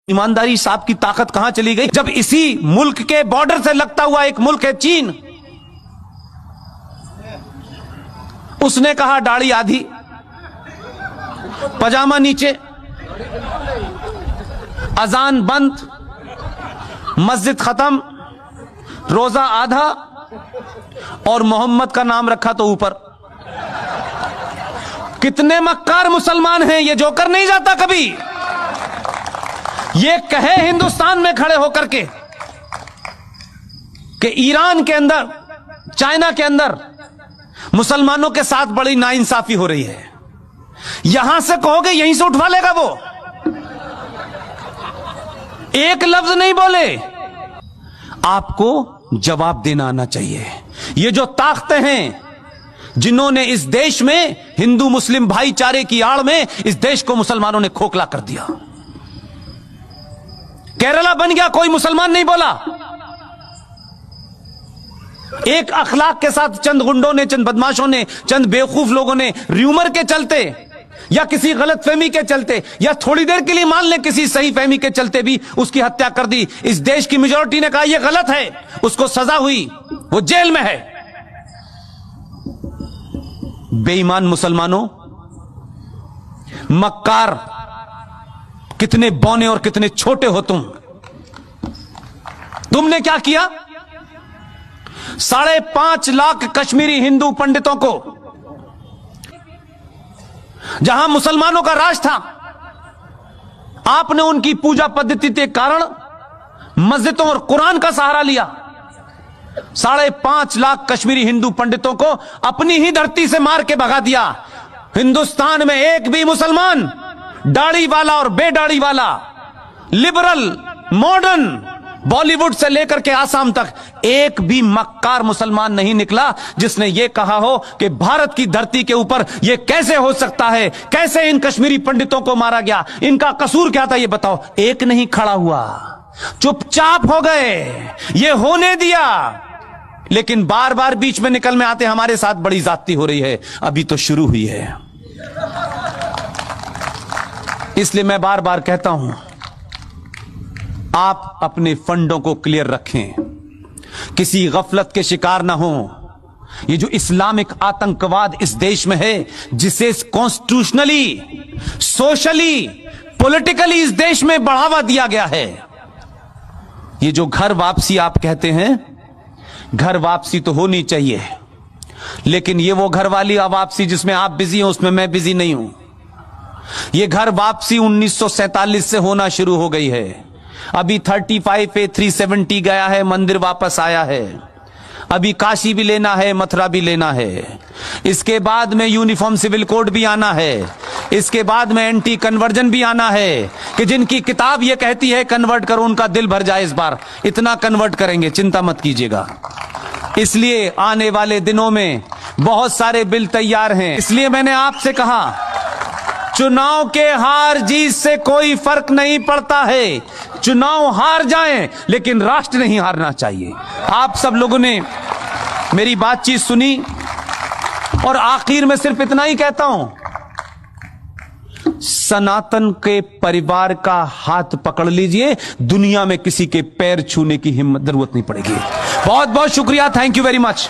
ईमानदारी साहब की ताकत कहां चली गई जब इसी मुल्क के बॉर्डर से लगता हुआ एक मुल्क है चीन, उसने कहा दाढ़ी आधी पजामा नीचे, अजान बंद, मस्जिद खत्म, रोजा आधा और मोहम्मद का नाम रखा तो ऊपर। कितने मक्कार मुसलमान हैं, ये जोकर नहीं जाता कभी। ये कहे हिंदुस्तान में खड़े होकर के कि ईरान के अंदर, चाइना के अंदर मुसलमानों के साथ बड़ी नाइंसाफी हो रही है, यहां से कहोगे यहीं से उठवा लेगा वो। एक लफ्ज नहीं बोले। आपको जवाब देना आना चाहिए। ये जो ताकतें हैं जिन्होंने इस देश में हिंदू मुस्लिम भाईचारे की आड़ में इस देश को मुसलमानों ने खोखला कर दिया। केरला बन गया, कोई मुसलमान नहीं बोला। एक अखलाक के साथ चंद गुंडों ने, चंद बदमाशों ने, चंद बेवकूफ लोगों ने र्यूमर के चलते या किसी गलत फहमी के चलते या थोड़ी देर के लिए मान लें किसी सही फहमी के चलते भी उसकी हत्या कर दी। इस देश की मेजॉरिटी ने कहा यह गलत है, उसको सजा हुई, वो जेल में है। बेईमान मुसलमानों, मक्कार, कितने बौने और कितने छोटे हो तुमने क्या किया? 5.5 लाख कश्मीरी हिंदू पंडितों को, जहां मुसलमानों का राज था, आपने उनकी पूजा पद्धति के कारण मस्जिदों और कुरान का सहारा लिया। 5.5 लाख कश्मीरी हिंदू पंडितों को अपनी ही धरती से मार के भगा दिया। हिंदुस्तान में एक भी मुसलमान, दाढ़ी वाला और बेदाढ़ी वाला, लिबरल, मॉडर्न, बॉलीवुड से लेकर के आसाम तक, एक भी मक्कार मुसलमान नहीं निकला जिसने यह कहा हो कि भारत की धरती के ऊपर यह कैसे हो सकता है, कैसे इन कश्मीरी पंडितों को मारा गया, इनका कसूर क्या था ये बताओ। एक नहीं खड़ा हुआ, चुपचाप हो गए, ये होने दिया। लेकिन बार बार बीच में निकल में आते हमारे साथ बड़ी ज्यादती हो रही है, अभी तो शुरू हुई है। इसलिए मैं बार बार कहता हूं, आप अपने फंडों को क्लियर रखें, किसी गफलत के शिकार ना हो। ये जो इस्लामिक आतंकवाद इस देश में है, जिसे कॉन्स्टिट्यूशनली, सोशली, पॉलिटिकली इस देश में बढ़ावा दिया गया है, ये जो घर वापसी आप कहते हैं, घर वापसी तो होनी चाहिए, लेकिन ये वो घर वाली वापसी जिसमें आप बिजी हो, उसमें मैं बिजी नहीं हूं। ये घर वापसी 1947 से होना शुरू हो गई है। अभी 35 पे 370 गया है, मंदिर वापस आया है। अभी काशी भी लेना है, मथुरा भी लेना है। इसके बाद में यूनिफॉर्म सिविल कोड भी आना है। इसके बाद में एंटी कन्वर्जन भी आना है कि जिनकी किताब ये कहती है कन्वर्ट करो, उनका दिल भर जाए। इस बार इतना कन्वर्ट करेंगे, चिंता मत कीजिएगा। इसलिए आने वाले दिनों में बहुत सारे बिल तैयार हैं। इसलिए मैंने आपसे कहा, चुनाव के हार जीत से कोई फर्क नहीं पड़ता है। चुनाव हार जाएं, लेकिन राष्ट्र नहीं हारना चाहिए। आप सब लोगों ने मेरी बातचीत सुनी और आखिर में सिर्फ इतना ही कहता हूं, सनातन के परिवार का हाथ पकड़ लीजिए, दुनिया में किसी के पैर छूने की हिम्मत, जरूरत नहीं पड़ेगी। बहुत बहुत शुक्रिया, थैंक यू वेरी मच।